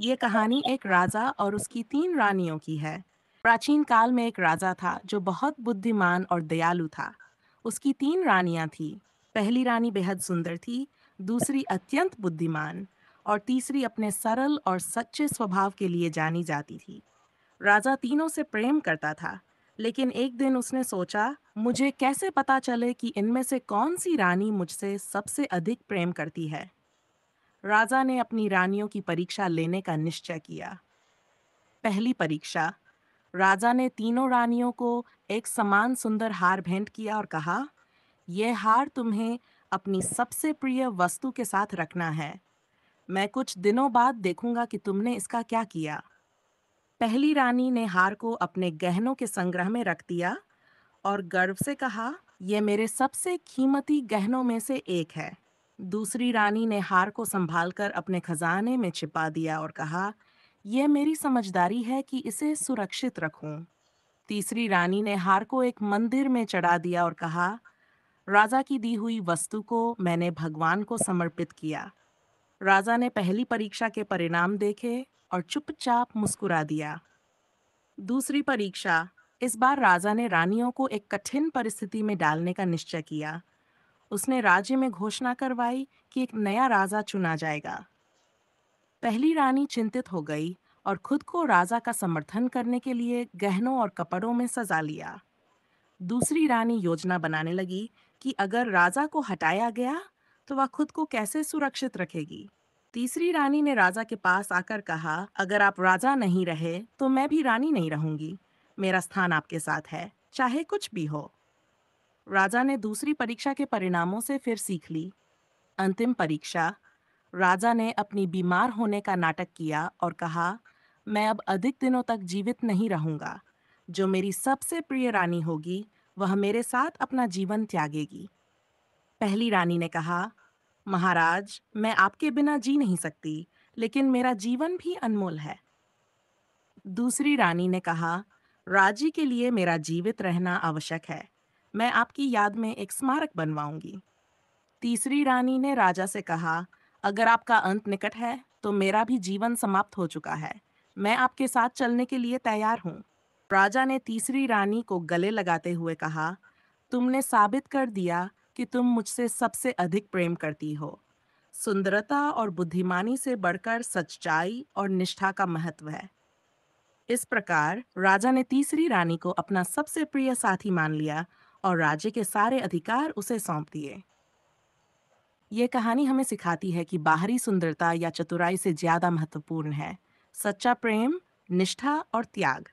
ये कहानी एक राजा और उसकी 3 रानियों की है। प्राचीन काल में एक राजा था जो बहुत बुद्धिमान और दयालु था। उसकी 3 रानियां थीं। पहली रानी बेहद सुंदर थी, दूसरी अत्यंत बुद्धिमान और तीसरी अपने सरल और सच्चे स्वभाव के लिए जानी जाती थी। राजा तीनों से प्रेम करता था, लेकिन एक दिन उसने सोचा, मुझे कैसे पता चले कि इनमें से कौन सी रानी मुझसे सबसे अधिक प्रेम करती है। राजा ने अपनी रानियों की परीक्षा लेने का निश्चय किया। पहली परीक्षा। राजा ने तीनों रानियों को एक समान सुंदर हार भेंट किया और कहा, यह हार तुम्हें अपनी सबसे प्रिय वस्तु के साथ रखना है। मैं कुछ दिनों बाद देखूंगा कि तुमने इसका क्या किया। पहली रानी ने हार को अपने गहनों के संग्रह में रख दिया और गर्व से कहा, यह मेरे सबसे कीमती गहनों में से एक है। दूसरी रानी ने हार को संभालकर अपने खजाने में छिपा दिया और कहा, यह मेरी समझदारी है कि इसे सुरक्षित रखूं। तीसरी रानी ने हार को एक मंदिर में चढ़ा दिया और कहा, राजा की दी हुई वस्तु को मैंने भगवान को समर्पित किया। राजा ने पहली परीक्षा के परिणाम देखे और चुपचाप मुस्कुरा दिया। दूसरी परीक्षा। इस बार राजा ने रानियों को एक कठिन परिस्थिति में डालने का निश्चय किया। उसने राज्य में घोषणा करवाई कि एक नया राजा चुना जाएगा। पहली रानी चिंतित हो गई और खुद को राजा का समर्थन करने के लिए गहनों और कपड़ों में सजा लिया। दूसरी रानी योजना बनाने लगी कि अगर राजा को हटाया गया तो वह खुद को कैसे सुरक्षित रखेगी। तीसरी रानी ने राजा के पास आकर कहा, अगर आप राजा नहीं रहे तो मैं भी रानी नहीं रहूंगी। मेरा स्थान आपके साथ है, चाहे कुछ भी हो। राजा ने दूसरी परीक्षा के परिणामों से फिर सीख ली। अंतिम परीक्षा। राजा ने अपनी बीमार होने का नाटक किया और कहा, मैं अब अधिक दिनों तक जीवित नहीं रहूंगा। जो मेरी सबसे प्रिय रानी होगी वह मेरे साथ अपना जीवन त्यागेगी। पहली रानी ने कहा, महाराज, मैं आपके बिना जी नहीं सकती, लेकिन मेरा जीवन भी अनमोल है। दूसरी रानी ने कहा, राज्य के लिए मेरा जीवित रहना आवश्यक है। मैं आपकी याद में एक स्मारक बनवाऊंगी। तीसरी रानी ने राजा से कहा, अगर आपका अंत निकट है तो मेरा भी जीवन समाप्त हो चुका है। मैं आपके साथ चलने के लिए तैयार हूँ। राजा ने तीसरी रानी को गले लगाते हुए कहा, तुमने साबित कर दिया कि तुम मुझसे सबसे अधिक प्रेम करती हो। सुंदरता और बुद्धिमानी से बढ़कर सच्चाई और निष्ठा का महत्व है। इस प्रकार राजा ने तीसरी रानी को अपना सबसे प्रिय साथी मान लिया और राज्य के सारे अधिकार उसे सौंप दिए। ये कहानी हमें सिखाती है कि बाहरी सुंदरता या चतुराई से ज्यादा महत्वपूर्ण है सच्चा प्रेम, निष्ठा और त्याग।